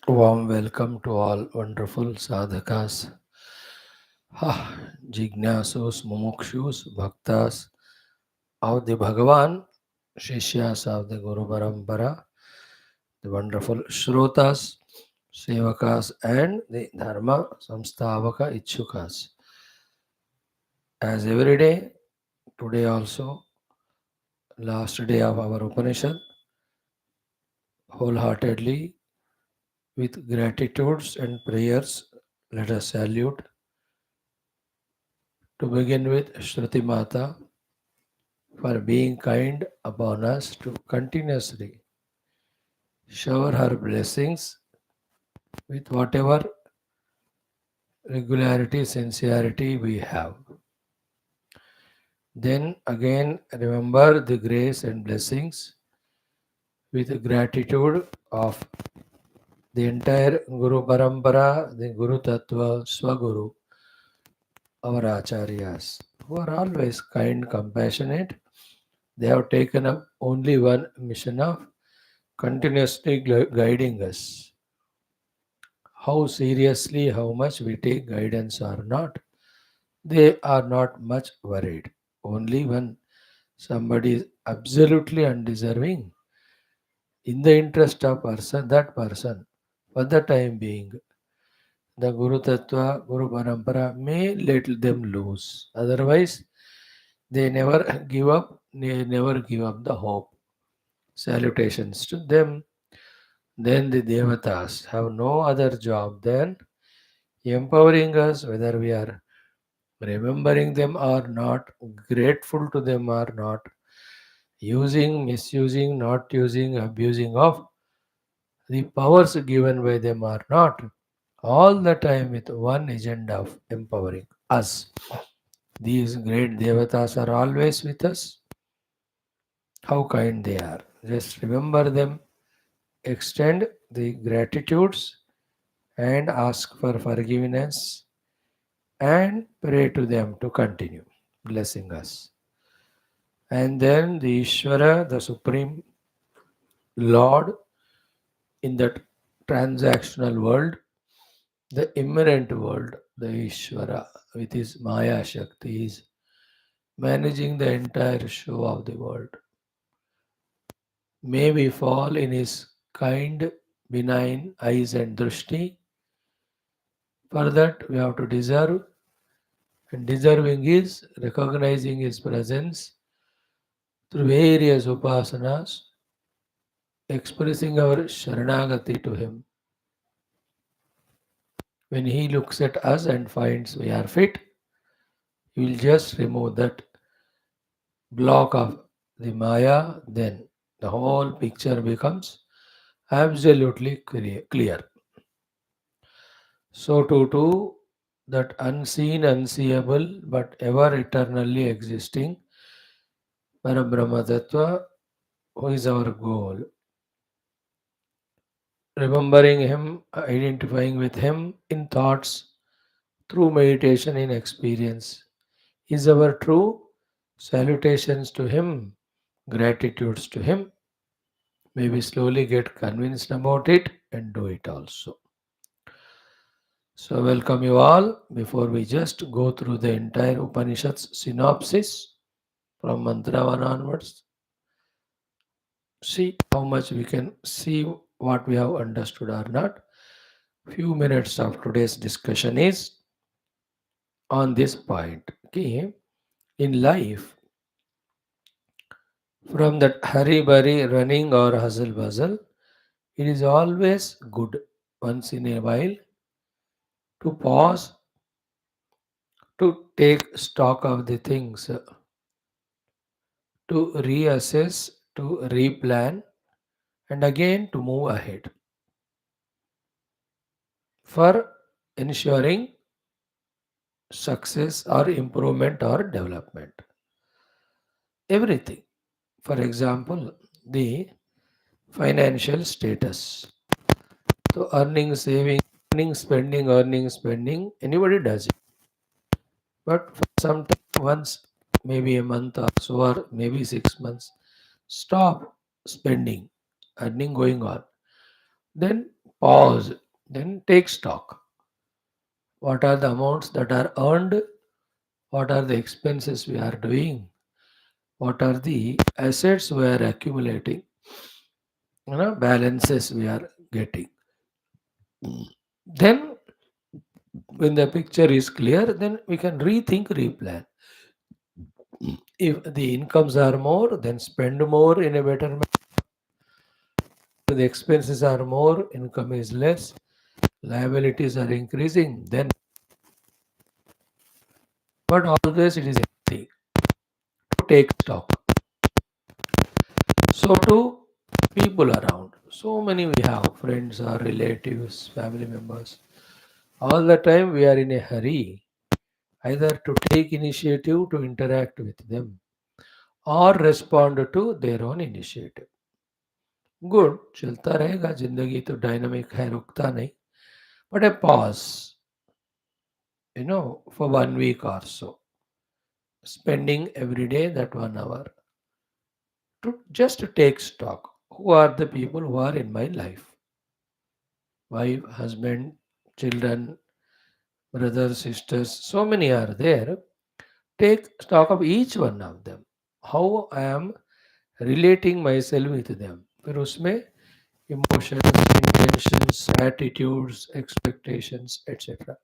Warm welcome to all wonderful sadhakas, jignasus, mumukshus, bhaktas of the Bhagavan, Shishyas of the Guru Parampara, the wonderful Shrotas, Sevakas, and the Dharma Samstavaka Ichukas. As every day, today also, last day of our Upanishad, wholeheartedly, with gratitudes and prayers, let us salute. To begin with, Shruti Mata, for being kind upon us to continuously shower her blessings with whatever regularity, sincerity we have. Then again, remember the grace and blessings with gratitude of the entire Guru Parampara, the Guru Tattva, Swaguru, our Acharyas, who are always kind, compassionate. They have taken up only one mission of continuously guiding us. How seriously, how much we take guidance or not, they are not much worried. Only when somebody is absolutely undeserving, in the interest of that person, for the time being, the Guru Tattva, Guru Parampara may let them lose. Otherwise, they never give up, they never give up the hope. Salutations to them. Then the Devatas have no other job than empowering us, whether we are remembering them or not, grateful to them or not, using, misusing, not using, abusing of the powers given by them or not, all the time with one agenda of empowering us. These great devatas are always with us. How kind they are. Just remember them, extend the gratitudes, and ask for forgiveness and pray to them to continue blessing us. And then the Ishvara, the Supreme Lord in that transactional world, the immanent world, the Ishvara with his Maya Shakti is managing the entire show of the world. May we fall in his kind, benign eyes and drishti. For that we have to deserve, and deserving is recognizing his presence through various upasanas, expressing our sharanagati to him. When he looks at us and finds we are fit, he will just remove that block of the Maya, then the whole picture becomes absolutely clear. So too, that unseen, unseeable, but ever eternally existing Parabrahma Tattva, who is our goal. Remembering him, identifying with him in thoughts, through meditation in experience, is our true salutations to him, gratitudes to him. May we slowly get convinced about it and do it also. So, welcome you all. Before we just go through the entire Upanishad's synopsis from Mantra 1 onwards, see how much we can see what we have understood or not. Few minutes of today's discussion is on this point. Okay? In life, from that hurry burry running or hustle bustle, it is always good once in a while to pause, to take stock of the things, to reassess, to replan, and again to move ahead for ensuring success or improvement or development. Everything. For example, the financial status. So earning, spending, anybody does it. But for some time, once, maybe a month or so, or maybe 6 months, stop spending, earning going on. Then Pause, then take stock. What are the amounts that are earned? What are the expenses we are doing? What are the assets we are accumulating? Balances we are getting. Then, when the picture is clear, then we can rethink, replan. If the incomes are more, then spend more in a better manner. If the expenses are more, income is less, liabilities are increasing, then but always it is healthy to take stock. So to people around, so many we have friends or relatives, family members. All the time we are in a hurry, either to take initiative to interact with them or respond to their own initiative. Good चलता रहेगा जिंदगी तो dynamic है रुकता नहीं but a pause for 1 week or so spending every day that 1 hour to just take stock who are the people who are in my life, wife, husband, children, brothers, sisters, so many are there. Take stock of each one of them, how I am relating myself with them. फिर उसमें emotions, intentions, attitudes, expectations, etc.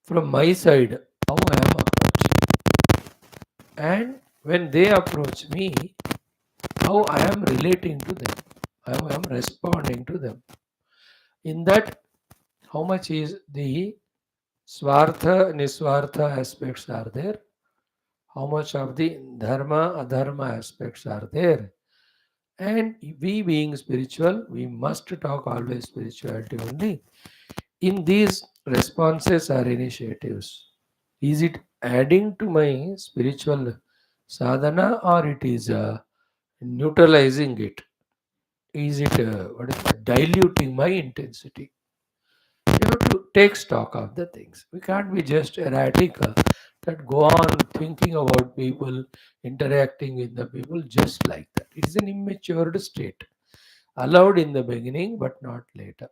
From my side, how I am approaching. And when they approach me, how I am relating to them, how I am responding to them. In that, how much is the Swartha, Niswartha aspects are there, how much of the Dharma, Adharma aspects are there. And we being spiritual, we must talk always spirituality only. In these responses or initiatives, is it adding to my spiritual sadhana or it is neutralizing it? Is it diluting my intensity? You have to take stock of the things. We can't be just erratic that go on thinking about people, interacting with the people just like that. It is an immature state, allowed in the beginning but not later.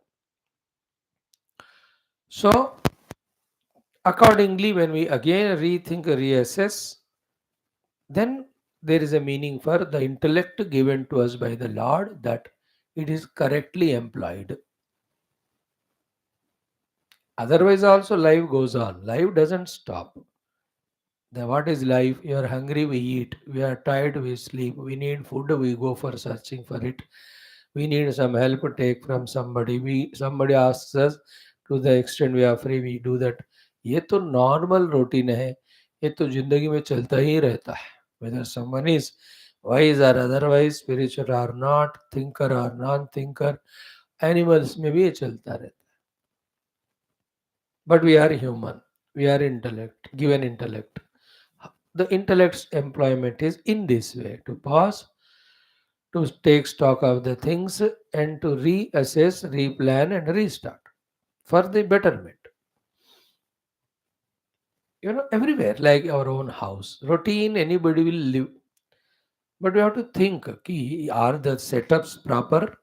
So, accordingly, when we again rethink, reassess, then there is a meaning for the intellect given to us by the Lord that it is correctly employed. Otherwise, also life goes on. Life doesn't stop. What is life? You are hungry, we eat. We are tired, we sleep. We need food, we go for searching for it. We need some help to take from somebody. Somebody asks us to the extent we are free, we do that. ये तो normal routine है. ये तो जिंदगी में चलता ही रहता है. Whether someone is wise or otherwise, spiritual or not, thinker or non-thinker, animals में भी ये चलता रहता है. But we are human. We are intellect, given intellect. The intellect's employment is in this way to pause, to take stock of the things, and to reassess, replan, and restart for the betterment. Everywhere, like our own house, routine, anybody will live. But we have to think, are the setups proper?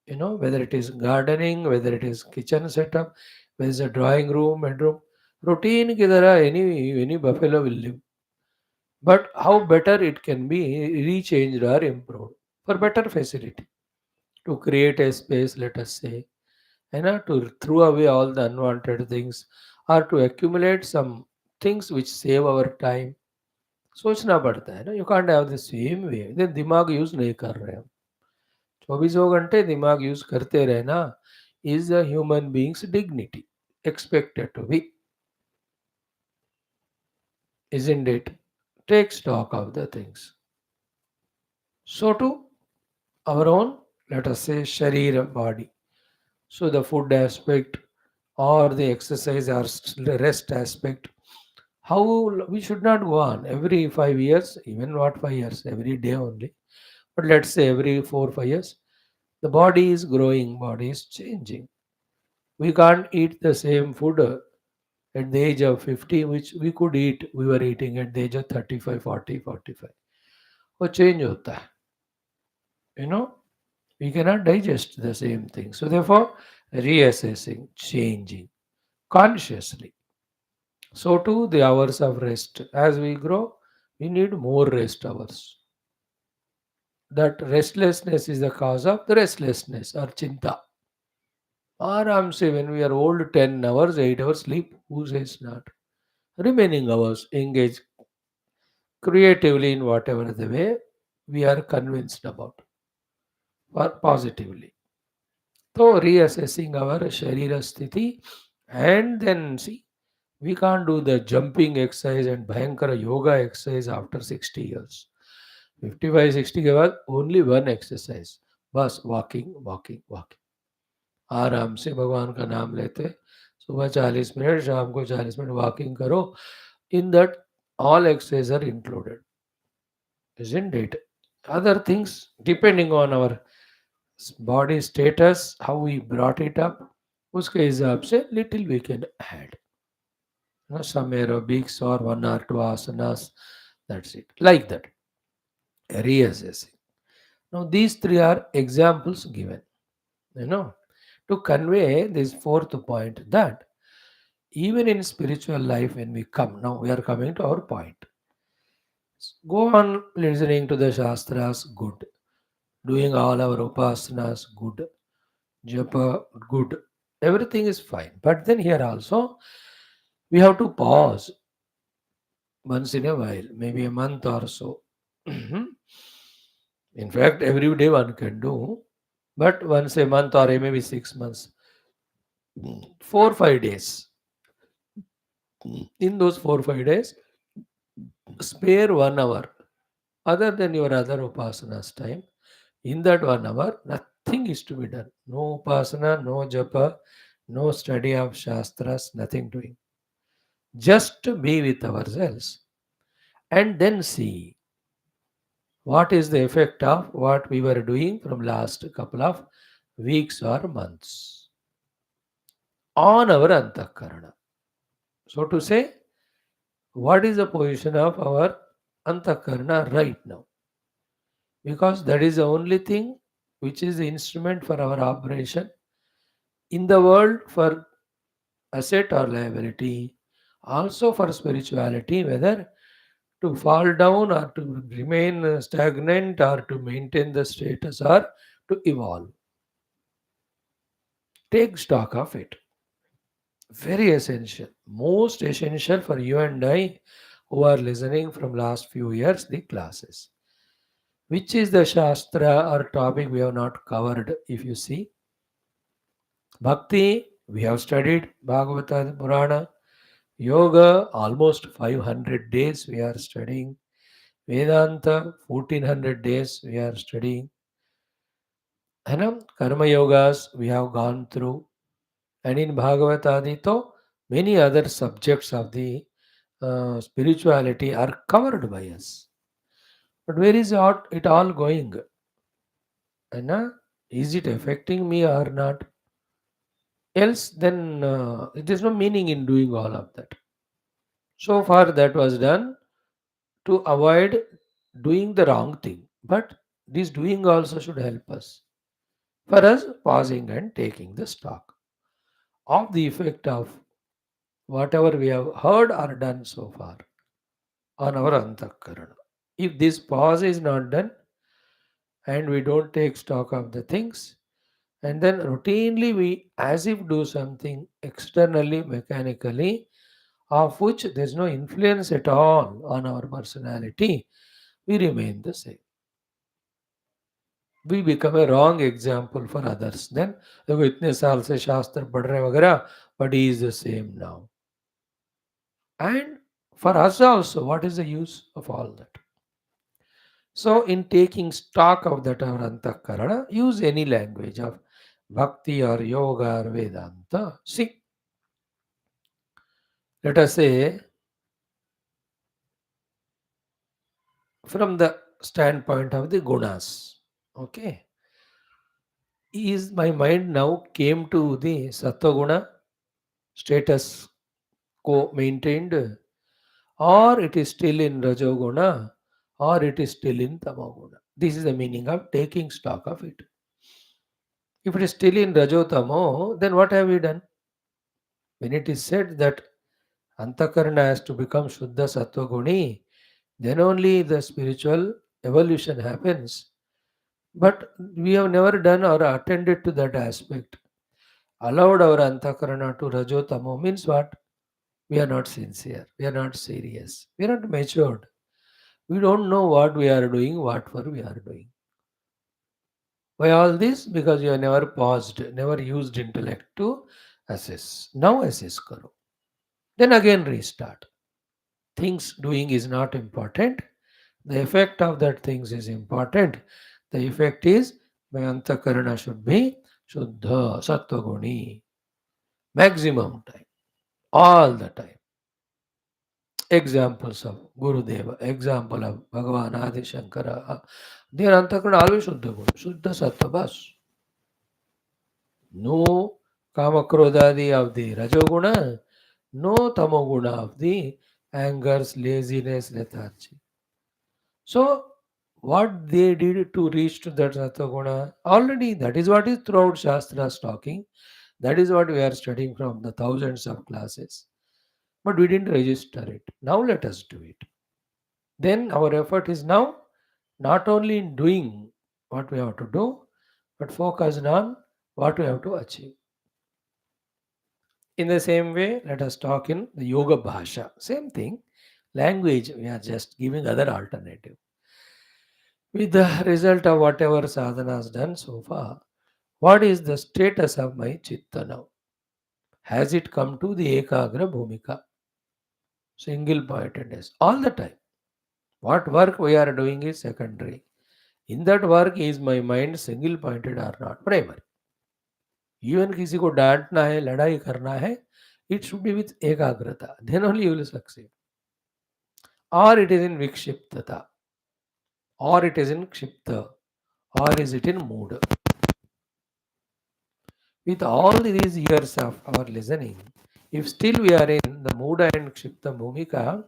Whether it is gardening, whether it is kitchen setup, whether it's a drawing room, bedroom. Routine ki tarah any buffalo will live. But how better it can be rechanged or improved for better facility to create a space, let us say, and to throw away all the unwanted things or to accumulate some things which save our time. सोचना पड़ता है ना. You can't have the same way. then दिमाग use नहीं कर रहे हम. 24 घंटे दिमाग यूज करते रहना is a human being's dignity expected to be, isn't it? Take stock of the things. So to our own, let us say, sharira, body. So the food aspect or the exercise or rest aspect, how we should not go on every 5 years, even not 5 years, every day only. But let's say every 4 5 years, the body is growing, body is changing. We can't eat the same food at the age of 50, which we could eat, we were eating at the age of 35, 40, 45. वो change होता है. You know, We cannot digest the same thing. So, therefore, reassessing, changing consciously. So, too, the hours of rest. As we grow, we need more rest hours. That restlessness is the cause of the restlessness or chinta. Aram say when we are old, 10 hours, 8 hours sleep. Who says not? Remaining hours, engage creatively in whatever the way we are convinced about or positively. So, reassessing our Sharira Sthiti and then see, we can't do the jumping exercise and Bhayankara yoga exercise after 60 years. 55, 60 के बाद only one exercise. बस walking, walking, walking. आराम से भगवान का नाम लेते सुबह 40 मिनट शाम को 40 मिनट वॉकिंग करो in that all exercises are included, isn't it? Other things depending on our body status, how we brought it up, उसके हिसाब से little we can add. Some aerobics or 1 or 2 asanas, that's it. Like that, reassessing. Now these three are examples given, you know, to convey this fourth point that even in spiritual life when we come, now we are coming to our point. Go on listening to the Shastras, good. Doing all our upasanas, good. Japa, good. Everything is fine. But then here also, we have to pause once in a while, maybe a month or so. In fact, every day one can do, but once a month or maybe 6 months, 4 5 days. In those 4 5 days, spare 1 hour other than your other upasanas time. In that 1 hour, nothing is to be done. No upasana, no japa, no study of shastras, nothing doing. Just to be with ourselves and then see what is the effect of what we were doing from last couple of weeks or months on our antakarana. So to say, what is the position of our antakarana right now? Because that is the only thing which is the instrument for our operation in the world for asset or liability, also for spirituality, whether to fall down or to remain stagnant or to maintain the status or to evolve. Take stock of it. Very essential, most essential for you and I who are listening from last few years the classes. Which is the Shastra or topic we have not covered if you see? Bhakti, we have studied Bhagavata Purana. Yoga, almost 500 days we are studying. Vedanta, 1400 days we are studying. Karma Yogas, we have gone through. And in Bhagavatadito, many other subjects of the spirituality are covered by us. But where is it all going? Is it affecting me or not? Else, then there is no meaning in doing all of that. So far, that was done to avoid doing the wrong thing. But this doing also should help us. For us, pausing and taking the stock of the effect of whatever we have heard or done so far on our antakarana. If this pause is not done and we don't take stock of the things, and then routinely we as if do something externally, mechanically, of which there's no influence at all on our personality, we remain the same. We become a wrong example for others. Then देखो इतने साल से शास्त्र पढ़ रहे हैं वगैरह, but he is the same now. And for us also, what is the use of all that? So, in taking stock of that our antakarana, use any language of bhakti or yoga or Vedanta. See, let us say from the standpoint of the gunas, okay, is my mind now came to the sattva status quo maintained, or it is still in rajoguna, or it is still in tamoguna. This is the meaning of taking stock of it. If it is still in Rajotamo, then what have we done? When it is said that Antakarana has to become Shuddha Sattva Guni, then only the spiritual evolution happens. But we have never done or attended to that aspect. Allowed our Antakarana to Rajotamo means what? We are not sincere. We are not serious. We are not matured. We don't know what we are doing, what for we are doing. Why all this? Because you have never paused, never used intellect to assess. Now assess karo. Then again restart. Things doing is not important. The effect of that things is important. The effect is my antakarana should be Shuddha, Sattva Guni. Maximum time. All the time. Examples of Gurudeva, example of Bhagavan Adi Shankara. Their antakarana always Shuddha Guni. Shuddha Sattva Bas. No Kamakrodadi of the Rajoguna, no Tamoguna of the angers, laziness, lethargy. So, what they did to reach to that Sattva already that is what is throughout Shastras talking. That is what we are studying from the thousands of classes. But we didn't register it. Now let us do it. Then our effort is now not only in doing what we have to do, but focused on what we have to achieve. In the same way, let us talk in the yoga bhasha. Same thing. Language, we are just giving other alternative. With the result of whatever sadhana has done so far, what is the status of my chitta now? Has it come to the ekagra bhumika? Single pointedness. All the time. What work we are doing is secondary. In that work, is my mind single pointed or not? Primary. Even किसी को डांटना है, लड़ाई करना है, it should be with ekagrata. Then only you will succeed. Or it is in vikshiptata, or it is in kshipta, or is it in mood. With all these years of our listening, if still we are in the mood and kshipta bhumika,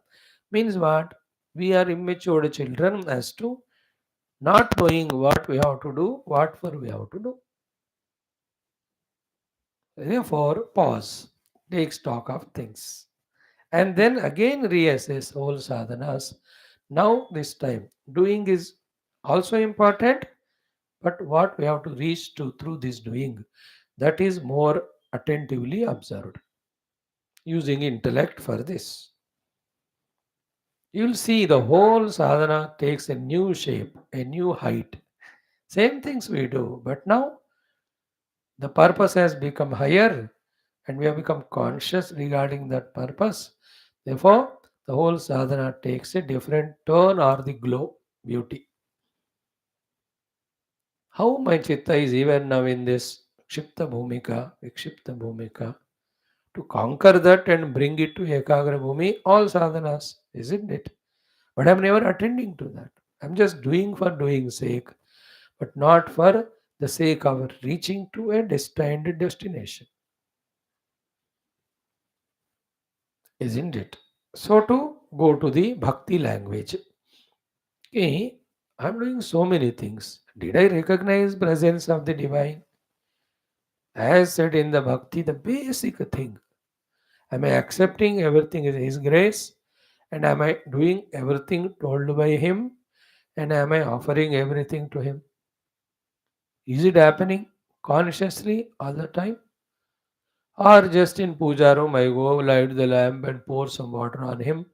means what? We are immature children as to not knowing what we have to do, what for we have to do. Therefore, pause, take stock of things, and then again reassess all sadhanas. Now, this time, doing is also important, but what we have to reach to through this doing, that is more attentively observed, using intellect for this. You'll see the whole sadhana takes a new shape, a new height. Same things we do, but now the purpose has become higher and we have become conscious regarding that purpose. Therefore, the whole sadhana takes a different turn or the glow, beauty. How my chitta is even now in this Kshipta Bhumika, Vikshipta Bhumika, to conquer that and bring it to Ekagra Bhumi, all sadhanas, isn't it? But I'm never attending to that. I'm just doing for doing sake, but not for the sake of reaching to a destined destination, isn't it? So to go to the bhakti language. Okay, I'm doing so many things. Did I recognize presence of the divine? As said in the bhakti, the basic thing. Am I accepting everything is His grace? And am I doing everything told by Him? And am I offering everything to Him? Is it happening consciously all the time? Or just in puja room, I go light the lamp and pour some water on Him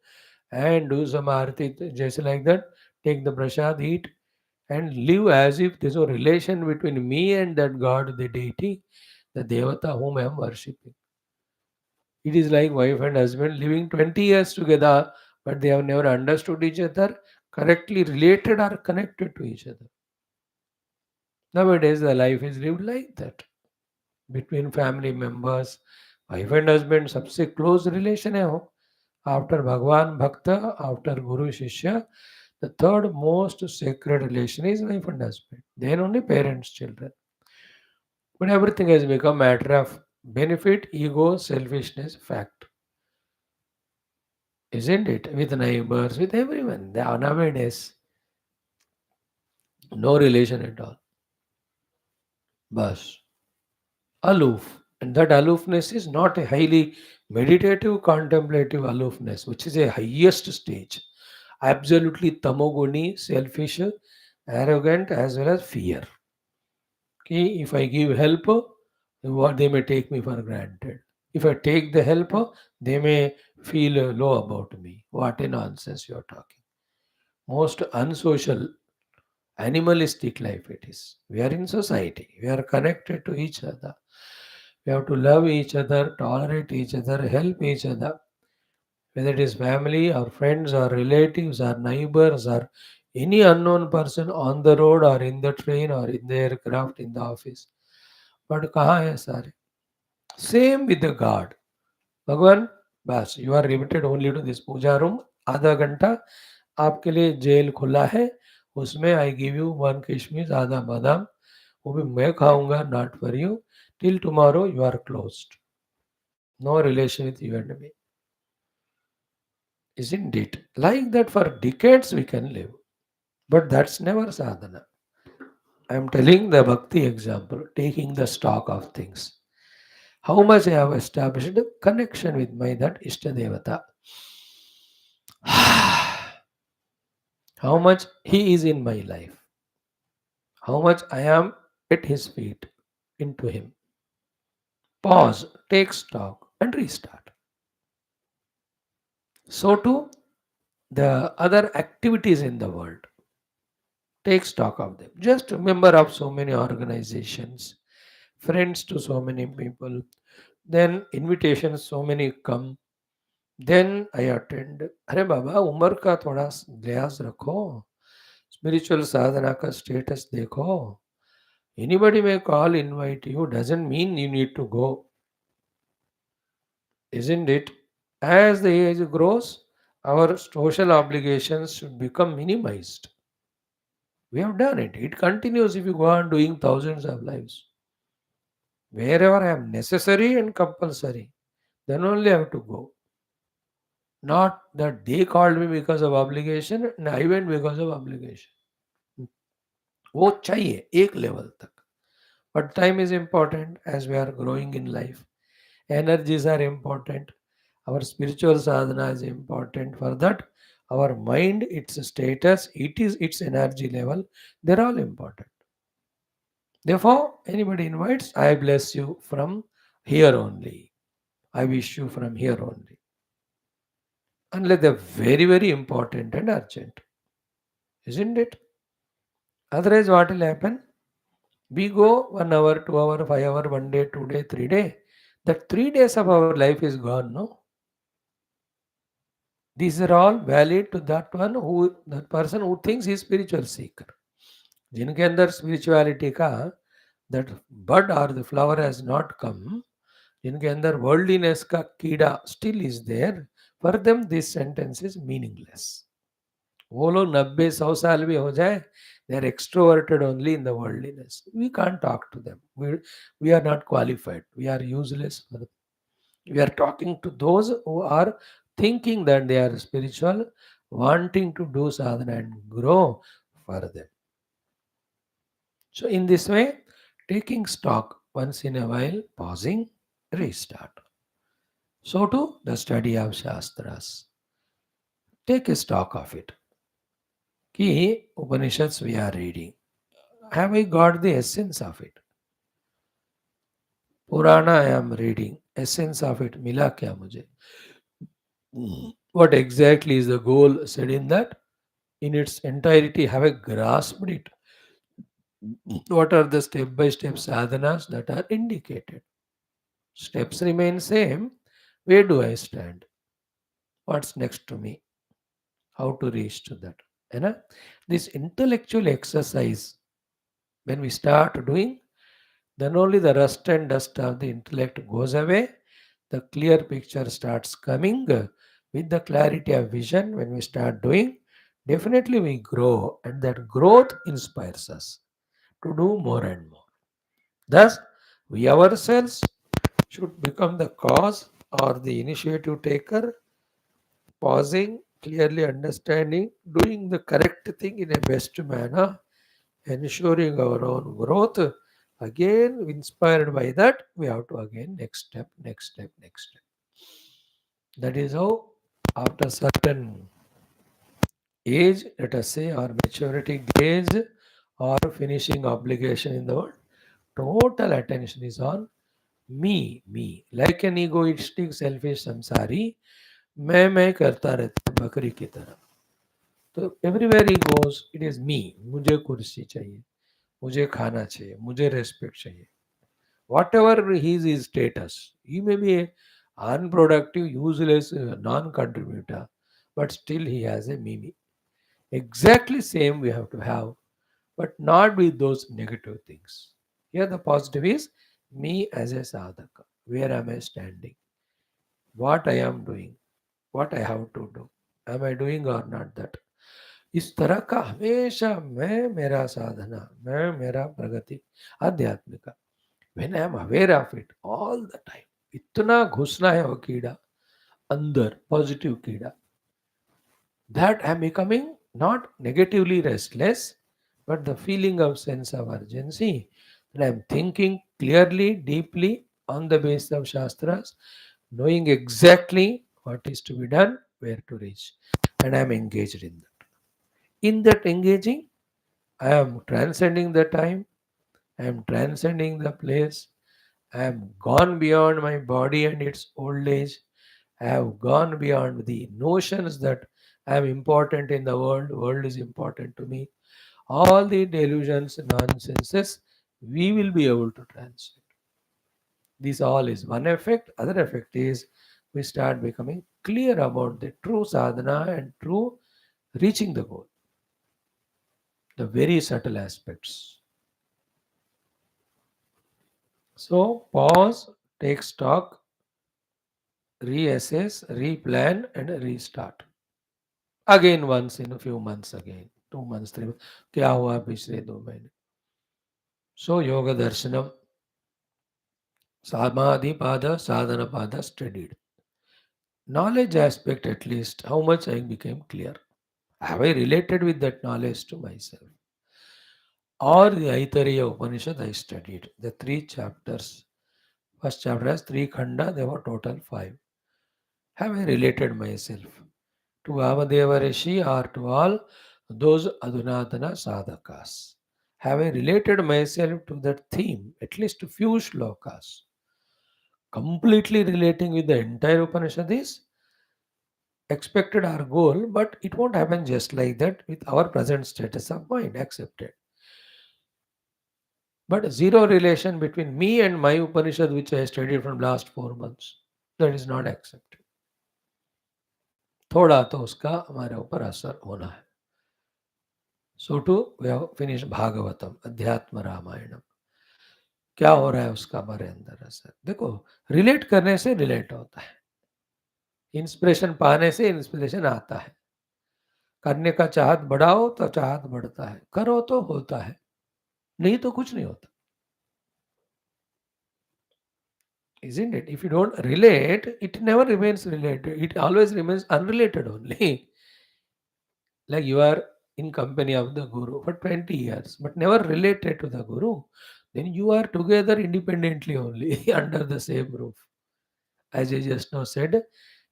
and do some arti, just like that, take the prasad, eat, and live as if there's a relation between me and that God, the deity, the Devata whom I am worshipping. It is like wife and husband living 20 years together, but they have never understood each other, correctly related or connected to each other. Nowadays, the life is lived like that between family members, wife and husband, सबसे close relation है हो. After Bhagwan Bhakta, after Guru Shishya, the third most sacred relation is wife and husband. Then only parents, children. But everything has become matter of benefit, ego, selfishness, fact. Isn't it? With neighbors, with everyone. They are nowadays no relation at all. Bas. aloof. And that aloofness is not a highly meditative, contemplative aloofness, which is a highest stage. Absolutely tamoguni, selfish, arrogant, as well as fear. Okay, if I give help, what they may take me for granted. If I take the help, they may feel low about me. What a nonsense you are talking. Most unsocial, animalistic life it is. We are in society. We are connected to each other. We have to love each other, tolerate each other, help each other. Whether it is family or friends or relatives or neighbors or any unknown person on the road or in the train or in the aircraft in the office. But कहाँ है सारे? Same with the God. भगवान बस you are limited only to this puja room. आधा घंटा आपके लिए jail खुला है. उसमें आई गिव यू वन किशमिश आधा बादाम. वो भी मैं खाऊंगा, not for you. Till tomorrow you are closed. No relation with you and me. Isn't it? Like that for decades we can live. But that's never sadhana. I am telling the bhakti example, taking the stock of things. How much I have established a connection with my that Ishtadevata. How much he is in my life. How much I am at his feet, into him. Pause, take stock, and restart. So too, the other activities in the world. Take stock of them. Just member of so many organizations, friends to so many people, then invitations so many come, then I attend. अरे बाबा उम्र का थोड़ा लिहाज रखो. Spiritual sadhana का status देखो. Anybody may call, invite you, doesn't mean you need to go. Isn't it? As the age grows, our social obligations should become minimized. We have done it. It continues if you go on doing thousands of lives. Wherever I am necessary and compulsory, then only I have to go. Not that they called me because of obligation and I went because of obligation. वो चाहिए एक level तक. But time is important as we are growing in life. Energies are important. Our spiritual sadhana is important. For that, our mind, its status, it is its energy level, they're all important. Therefore, anybody invites, I bless you from here only. I wish you from here only. Unless they're very, very important and urgent. Isn't it? Otherwise, what will happen? We go 1 hour, 2 hour, 5 hour, 1 day, 2 day, 3 day. That 3 days of our life is gone, no? These are all valid to that person who thinks he is spiritual seeker. जिनके अंदर spirituality का that bud or the flower has not come, जिनके अंदर worldliness का कीड़ा still is there, for them this sentence is meaningless. वो लोग 90-100 साल भी हो जाए, they are extroverted only in the worldliness. We can't talk to them. We are not qualified. We are useless. We are talking to those who are thinking that they are spiritual, wanting to do sadhana and grow further. So, in this way, taking stock once in a while, pausing, restart. So, too, the study of Shastras. Take a stock of it. Ki Upanishads we are reading. Have I got the essence of it? Purana I am reading. Essence of it. Mila kya mujhe? What exactly is the goal said in that? In its entirety, have I grasped it? What are the step by step sadhanas that are indicated? Steps remain same. Where do I stand? What's next to me? How to reach to that? You know? This intellectual exercise, when we start doing, then only the rust and dust of the intellect goes away. The clear picture starts coming with the clarity of vision. When we start doing, definitely we grow, and that growth inspires us to do more and more. Thus, we ourselves should become the cause or the initiative taker, pausing, clearly understanding, doing the correct thing in a best manner, ensuring our own growth, Again, inspired by that, we have to again next step, next step, next step. That is how, after certain age, let us say, or maturity age, or finishing obligation in the world, total attention is on me, me. Like an egoistic, selfish samsari, मैं करता रहता है बकरी की तरह. तो everywhere he goes it is me. मुझे कुर्सी चाहिए, मुझे खाना चाहिए, मुझे रेस्पेक्ट चाहिए. Whatever his status, he may be a unproductive, useless, non-contributor, but still he has a mimi. Exactly same we have to have, but not with those negative things. Here the positive is me as a sadhaka. Where am I standing? What I am doing? What I have to do? Am I doing or not that? इस तरह का हमेशा मैं मेरा साधना, मैं मेरा प्रगति, आध्यात्मिक. When I am aware of it all the time, इतना घुसना है वो कीड़ा अंदर, पॉजिटिव कीड़ा, that I am becoming not negatively restless, but the feeling of sense of urgency, that I am thinking clearly, deeply on the basis of Shastras, knowing exactly what is to be done, where to reach, and I am engaged in that. In that engaging, I am transcending the time, I am transcending the place, I have gone beyond my body and its old age. I have gone beyond the notions that I am important in the world is important to me. All the delusions, nonsenses, we will be able to transcend. This all is one effect. Other effect is we start becoming clear about the true sadhana and true reaching the goal. The very subtle aspects. So pause, take stock, reassess, replan, and restart. Again, once in a few months, again 2 months, 3 months. क्या हुआ पिछले 2 महीने? So yoga darshanam, samadhi pada, sadhana pada studied. Knowledge aspect, at least how much I became clear. Have I related with that knowledge to myself? Or the Aitareya Upanishad I studied. The 3 chapters. First chapter has 3 khanda, there were total 5. Have I related myself to Amadeva Rishi or to all those Adunatana sadhakas? Have I related myself to that theme, at least a few shlokas? Completely relating with the entire Upanishad is expected our goal, but it won't happen just like that with our present status of mind, accepted. But zero relation between me and my Upanishad, which I studied from last 4 months, that is not accepted. थोड़ा तो उसका हमारे ऊपर असर होना है. So to we have finished Bhagavatam, अध्यात्म रामायणम. क्या हो रहा है उसका हमारे अंदर असर? देखो, रिलेट करने से रिलेट होता है. इंस्पिरेशन पाने से इंस्पिरेशन आता है. करने का चाहत बढ़ाओ तो चाहत बढ़ता है. करो तो होता है. नहीं तो कुछ नहीं होता. Isn't it? If you don't relate, it never remains related. It always remains unrelated only. Like you are in company of the Guru for 20 years, but never related to the Guru. Then you are together independently only under the same roof. As I just now said,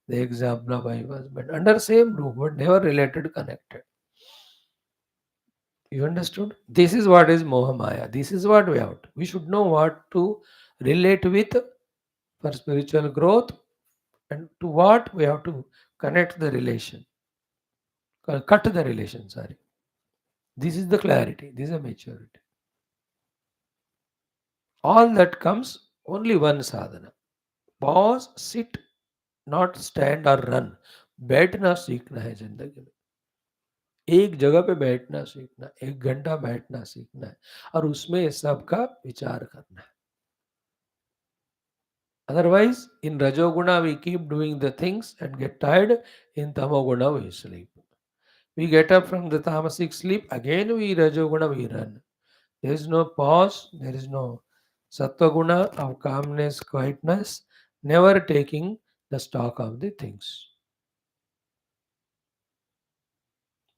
the example of my husband under same roof, but never related, connected. You understood? This is what is Moha Maya. This is what we have to. We should know what to relate with for spiritual growth and to what we have to connect the relation, cut the relation. Sorry. This is the clarity. This is a maturity. All that comes only one sadhana. Pause, sit, not stand or run. बैठना सीखना है जिंदगी में. एक जगह पे बैठना सीखना, 1 घंटा बैठना सीखना है और उसमें सबका विचार करना है. Otherwise, in Rajoguna, we keep doing the things and get tired. In Tamoguna, we sleep. We get up from the tamasic sleep, again we Rajoguna, we run. There is no pause, there is no Sattva-guna of calmness, quietness, never taking the stock of the things.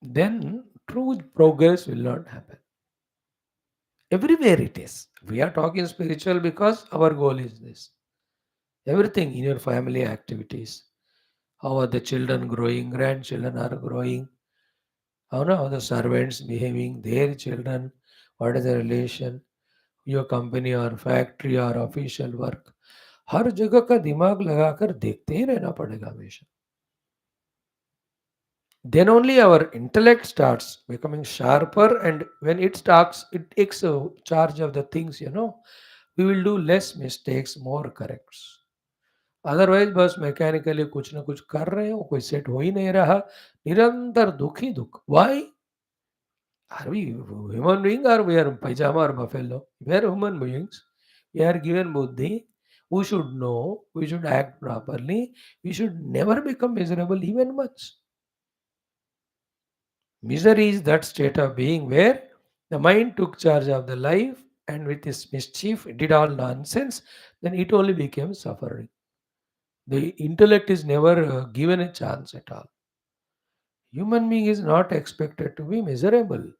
Then true progress will not happen. Everywhere it is. We are talking spiritual because our goal is this. Everything in your family activities. How are the children growing? Grandchildren are growing. How are the servants behaving? Their children. What is the relation? Your company or factory or official work. हर जगह का दिमाग लगाकर देखते ही रहना पड़ेगा हमेशा. Then only our intellect starts becoming sharper, and when it starts, it takes charge of the things, we will do less mistakes, more corrects. Otherwise बस mechanically कुछ ना कुछ कर रहे हो, कोई सेट हो ही नहीं रहा, निरंतर दुख ही दुख. Why are we human being और वी आर पैजामा और buffalo? We are human beings. We are given buddhi. We should know. We should act properly. We should never become miserable even much. Misery is that state of being where the mind took charge of the life and with its mischief did all nonsense, then it only became suffering. The intellect is never given a chance at all. Human being is not expected to be miserable.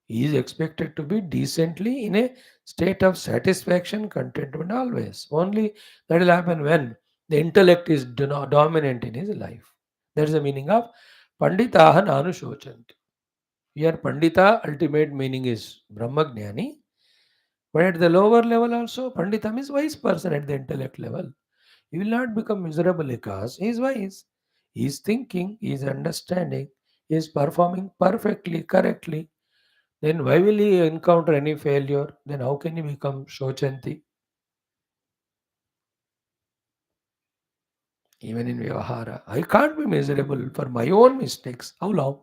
He is expected to be decently in a state of satisfaction, contentment always. Only that will happen when the intellect is dominant in his life. That's the meaning of Panditaha Nanu Shochanti. Here, Pandita, ultimate meaning is Brahmagnani. But at the lower level also, Panditam is wise person at the intellect level. He will not become miserable because he is wise. He is thinking, he is understanding, he is performing perfectly, correctly. Then why will he encounter any failure? Then how can he become Shochanti? Even in Vyavahara. I can't be miserable for my own mistakes. How long?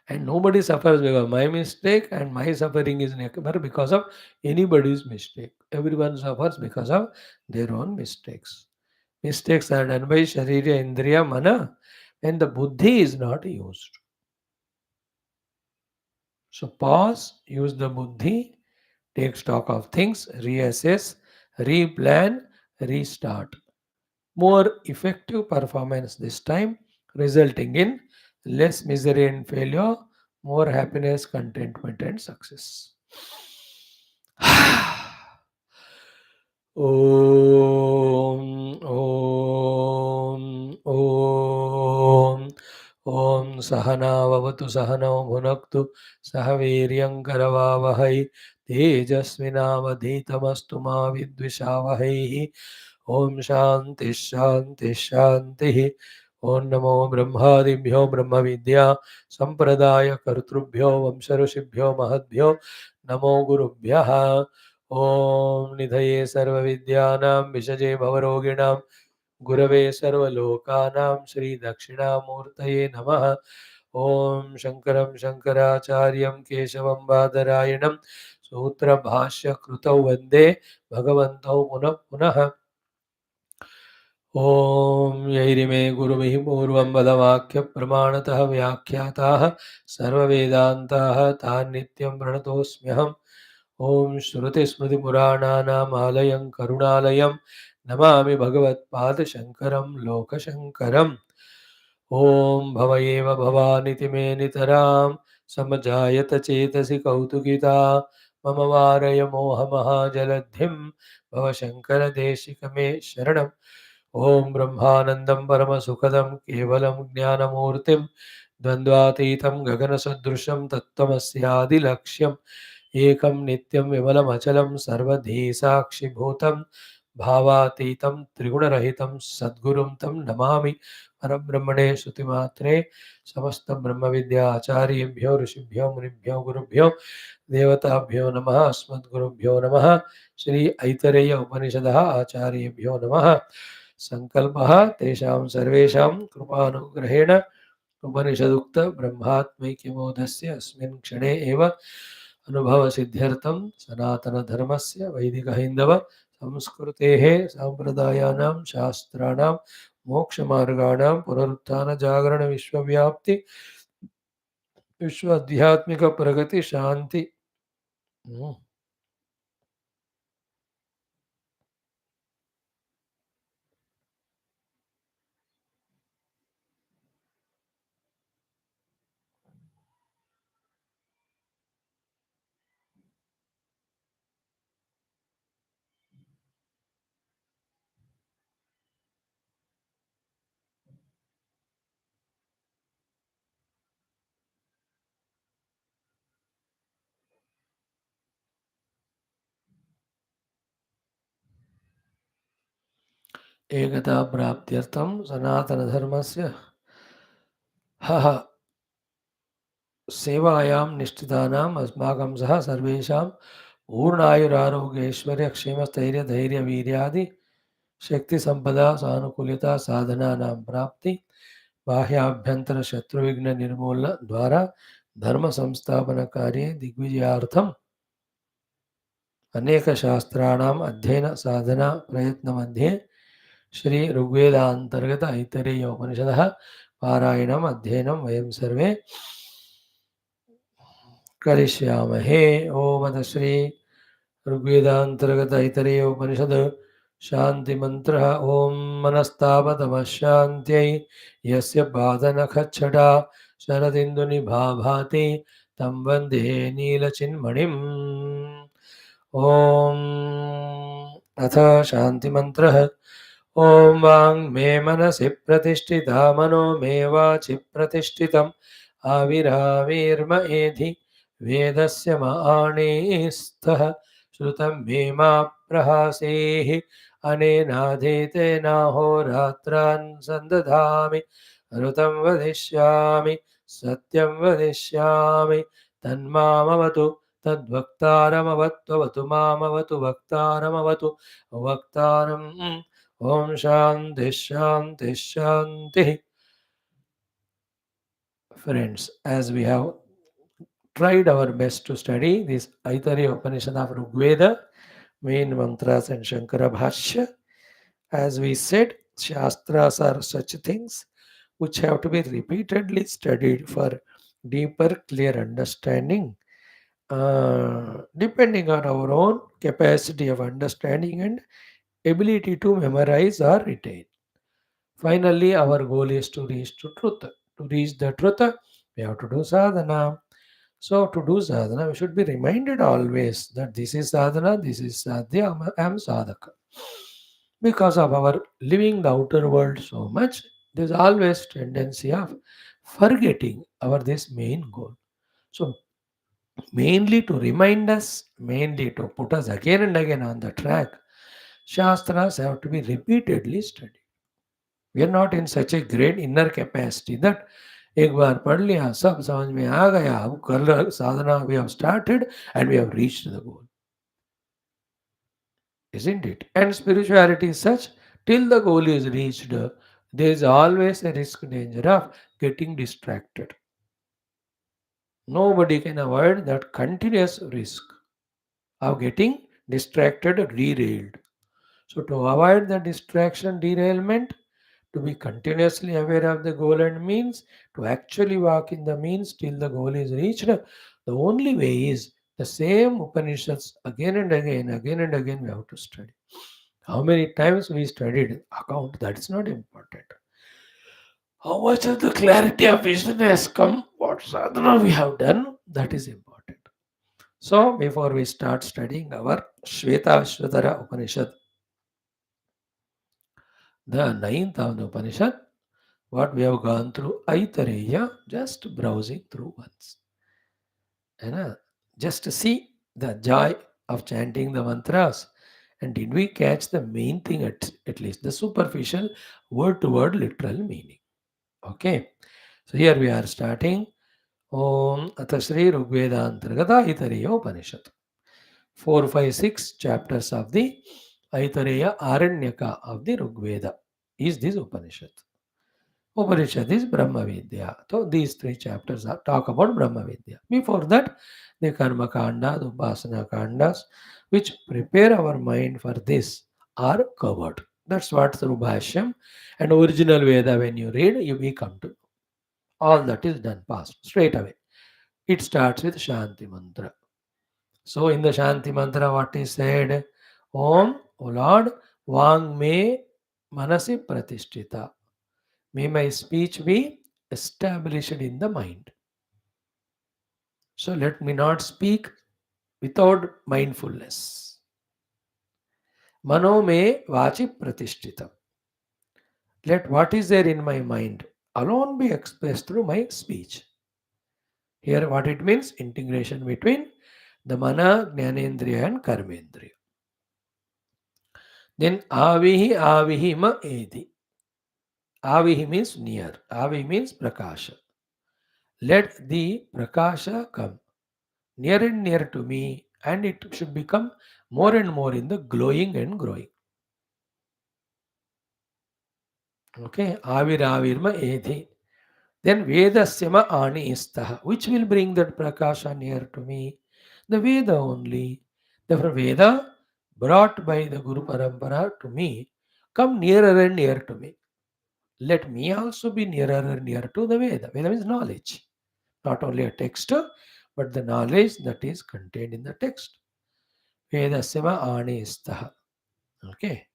And nobody suffers because of my mistake, and my suffering is never because of anybody's mistake. Everyone suffers because of their own mistakes. Mistakes are done by Sharira, Indriya, Mana, when the buddhi is not used. So pause, use the buddhi, take stock of things, reassess, replan, restart. More effective performance this time, resulting in less misery and failure, more happiness, contentment, and success. ॐ ॐ ॐ ॐ सहनाववतु सहनौ भुनक्तु सह वीर्यङ्करवावहै तेजस्विनावधीतमस्तु मा विद्विषावहैः ॐ शान्तिः शान्तिः शान्तिः ॐ नमो ब्रह्मादिभ्यो ब्रह्मविद्या सम्प्रदायकर्तृभ्यो वंशऋषिभ्यो महद्भ्यो नमो गुरुभ्यः ॐ निधये सर्वविद्यानां विषजे भवरोगिणां गुरवे सर्वलोकानां श्रीदक्षिणामूर्तये नमः ॐ शङ्करं शङ्कराचार्यं केशवं बादरायणं सूत्रभाष्यकृतौ वन्दे भगवन्तौ पुनः पुनः ॐ यैरिमे गुरुभिः पूर्वं वदवाक्यप्रमाणतः व्याख्याताः सर्ववेदान्ताः तान् नित्यं प्रणतोऽस्म्यहम् ॐ श्रुतिस्मृतिपुराणानाम् आलयं करुणालयं नमामि भगवत्पादशङ्करं लोकशङ्करम् ॐ भव एव भवानिति मे नितरां समजायत चेतसि कौतुकिता मम वारय मोहमहाजलद्धिं भवशङ्करदेशिक मे शरणम् ॐ ब्रह्मानन्दं परमसुखदं केवलं ज्ञानमूर्तिं द्वन्द्वातीतं गगनसदृशं तत्त्वमस्यादिलक्ष्यम् एकं नित्यं विमलमचलं सर्वधी साक्षिभूतं भावातीतं त्रिगुणरहितं सद्गुरुं तं नमामि परब्रह्मणे श्रुतिमात्रे समस्तब्रह्मविद्या आचार्येभ्यो ऋषिभ्यो मुनिभ्यो गुरुभ्यो देवताभ्यो नमः अस्मद्गुरुभ्यो नमः श्री ऐतरेय उपनिषदः आचार्येभ्यो नमः संकल्पः तेषां सर्वेषां कृपानुग्रहेण उपनिषदुक्त ब्रह्मात्मैक्यबोधस्य अस्मिन् क्षणे एव अनुभवसिद्ध्यर्थं सनातनधर्मस्य वैदिकहैन्दव संस्कृतेः साम्प्रदायानां शास्त्राणां मोक्षमार्गाणां पुनरुत्थानजागरणविश्वव्याप्ति विश्व आध्यात्मिक प्रगति शांति एकता प्राप्त्यर्थं सनातनधर्मस्य हः सेवायां निष्ठितानाम् अस्माकं सह सर्वेषां पूर्णायुरारोग्यैश्वर्यक्षेमस्थैर्यधैर्यवीर्यादि शक्तिसम्पदा सानुकूल्यता साधनानां प्राप्ति बाह्याभ्यन्तर शत्रुविघ्ननिर्मूलन द्वारा धर्म संस्थापन कार्ये दिग्विजयार्थम अनेक शास्त्राणाम अध्ययन साधना प्रयत्न मध्ये श्री ऋग्वेदांतर्गत ऐतरेय उपनिषदः पारायणम् अध्ययनं वयं सर्वे करिष्यामहे। ओम अथ श्री ऋग्वेदांतर्गत ऐतरेय उपनिषद शांति मंत्र ओम मनस्तापतमशांत्यै यस्य पादनखच्छटा शरदिन्दुनिभा भाति तं वन्दे नीलचिन्मणिम्। ओम अथ शांति मंत्रः ओम वांग मे मनसि प्रतिष्ठिता मनो मे वाचि प्रतिष्ठितम् आविराविर्म एधि वेदस्य माणिस्तः श्रुतं मे मा प्रहासेः अनेनाधीतेनाहोरात्रान् सन्दधामि ऋतं वदिष्यामि सत्यं वदिष्यामि तन्मामवतु तद्वक्तारमवत्ववतु मामवतु वक्तारमवतु वक्तारम्। ओम शांति शांति शांति। Friends, as we have tried our best to study this Aitareya Upanishad of Rigveda, main mantras and Shankara Bhashya, as we said, Shastras are such things which have to be repeatedly studied for deeper, clear understanding, depending on our own capacity of understanding and ability to memorize or retain. Finally, our goal is to reach to truth. To reach the truth, we have to do sadhana. So, to do sadhana, we should be reminded always that this is sadhana, this is sadhya, I am sadhaka. Because of our living the outer world so much, there is always tendency of forgetting our this main goal. So, mainly to remind us, mainly to put us again and again on the track, Shastras have to be repeatedly studied. We are not in such a great inner capacity that एक बार पढ़ लिया सब समझ में आ गया अब कल साधना we have started and we have reached the goal, isn't it? And spirituality is such, till the goal is reached, there is always a risk danger of getting distracted. Nobody can avoid that continuous risk of getting distracted or derailed. So to avoid the distraction derailment, to be continuously aware of the goal and means, to actually walk in the means till the goal is reached, the only way is the same Upanishads again and again we have to study. How many times we studied account, that is not important. How much of the clarity of vision has come, what sadhana we have done, that is important. So before we start studying our SHWETHASHWATHARA Upanishad, the ninth of the Upanishad, what we have gone through Aitareya, just browsing through once. And just to see the joy of chanting the mantras. And did we catch the main thing at least, the superficial word to word literal meaning? Okay. So here we are starting. Om Atasri Rigveda Antargata Aitareya Upanishad. 4, 5, 6 chapters of the Aitareya Aranyaka of the Rigveda is this Upanishad. Upanishad is Brahma Vidya. So these three chapters talk about Brahma Vidya. Before that, the Karma Kanda, the Upasana Kandas, which prepare our mind for this, are covered. That's what through Bhashyam and original Veda, when you read, you will come to know. All that is done, past, straight away. It starts with Shanti Mantra. So in the Shanti Mantra, what is said? Om, O Lord, Vang me Manasi Pratishtita. May my speech be established in the mind. So let me not speak without mindfulness. Mano me vachi pratishtita. Let what is there in my mind alone be expressed through my speech. Here what it means, integration between the mana, jnanendriya and karmendriya. Then avihi avihima edi. Avihi means near. Avihi means prakasha. Let the prakasha come near and near to me, and it should become more and more in the glowing and growing. Okay, aviravirma edi. Then Vedasyama ani istaha. Which will bring that prakasha near to me? The Veda only. Therefore, Veda brought by the Guru Parampara to me come nearer and near to me. Let me also be nearer and near to the Veda. Veda means knowledge. Not only a text, but the knowledge that is contained in the text. Vedasyama ani istaha. Okay.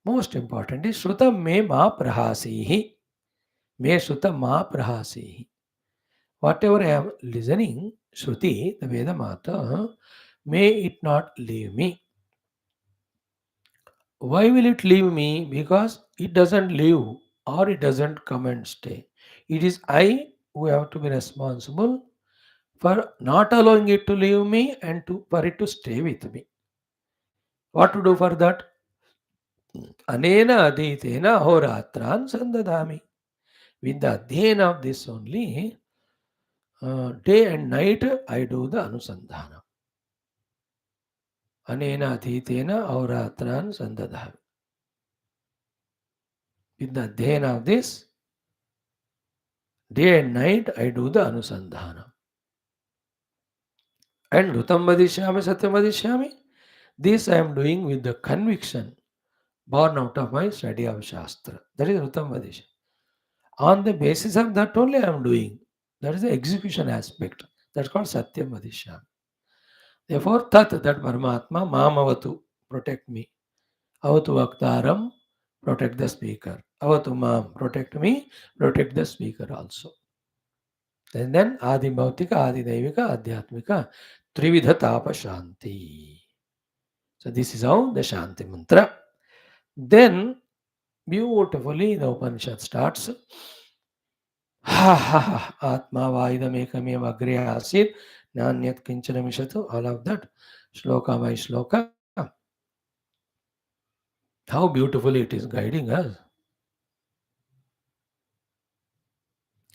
Most important is Shrutam me ma prahasihi. Me Shrutam ma prahasihi. Whatever I am listening, Shruti, the Veda Mata, may it not leave me. Why will it leave me? Because it doesn't leave or it doesn't come and stay. It is I who have to be responsible for not allowing it to leave me and for it to stay with me. What to do for that? Anena aditena horatran sandadami. With the adhyayana of this only, day and night I do the anusandhana. Anena adhitena auratran sandadha. With the adhyayana of this, day and night I do the anusandhana. And Rutam Vadishyami Satyam Vadishyami, this I am doing with the conviction born out of my study of Shastra. That is Rutam Vadishyami. On the basis of that only I am doing. That is the execution aspect. That's called Satyam Vadishyami. Therefore, Tat, that Paramatma, Mamavatu, protect me. Avatu Vaktaram, protect the speaker. Avatu Mam, protect me, protect the speaker also. And then Adi Bhautika, Adi Daivika, Adhyatmika, Trividha Tapa Shanti. So this is how the Shanti mantra. Then beautifully the Upanishad starts. Ha ha ha Atma Vaidam Ekame Agre Asid Nanyat Kinchana Mishatu. All of that. Shloka by shloka. How beautifully it is guiding us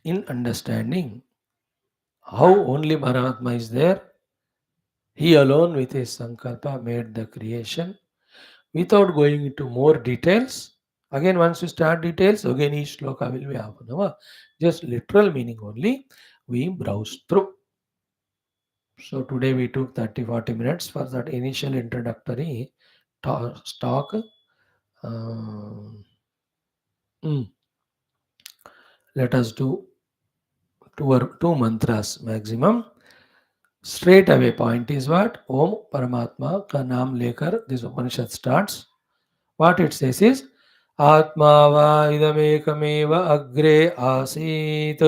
in understanding how only Paramatma is there. He alone with his Sankalpa made the creation without going into more details. Again, once you start details, again each shloka will be half an hour. Just literal meaning only, we browse through. So today we took 30-40 minutes for that initial introductory talk. Um, mm, let us do two mantras maximum. Straight away point is what? Om Paramatma ka naam lekar this Upanishad starts. What it says is Atma va idamekамeva agre asit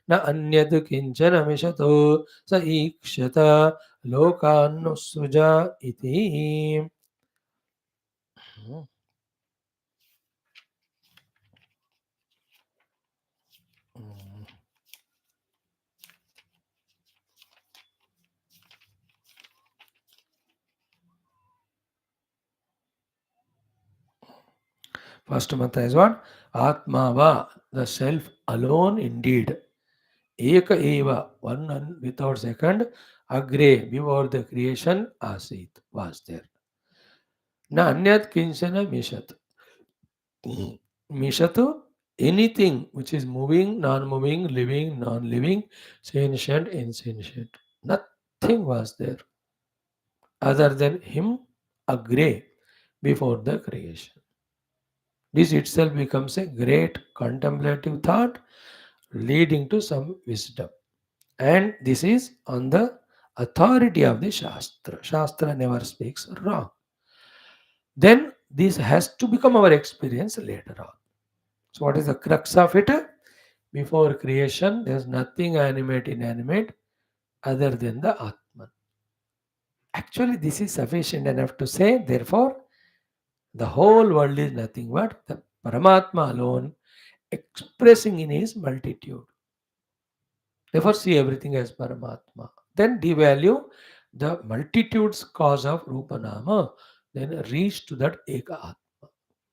na anyad kinchana mishato sa ikshata lokanusruja iti. First mantra is what? Atma va, the self alone indeed. Eka eva, one and without second. Agre, before the creation, asit, was there. Na anyat kinchana mishat. Mishatu, anything which is moving, non-moving, living, non-living, sentient, insentient. Nothing was there other than him, agre, before the creation. This itself becomes a great contemplative thought leading to some wisdom. And this is on the authority of the Shastra. Shastra never speaks wrong. Then this has to become our experience later on. So, what is the crux of it? Before creation, there is nothing animate, inanimate other than the Atman. Actually, this is sufficient enough to say, therefore, the whole world is nothing but the Paramatma alone expressing in his multitude. Therefore, see everything as Paramatma. Then devalue the multitude's cause of Rupanama, then reach to that Eka Atma.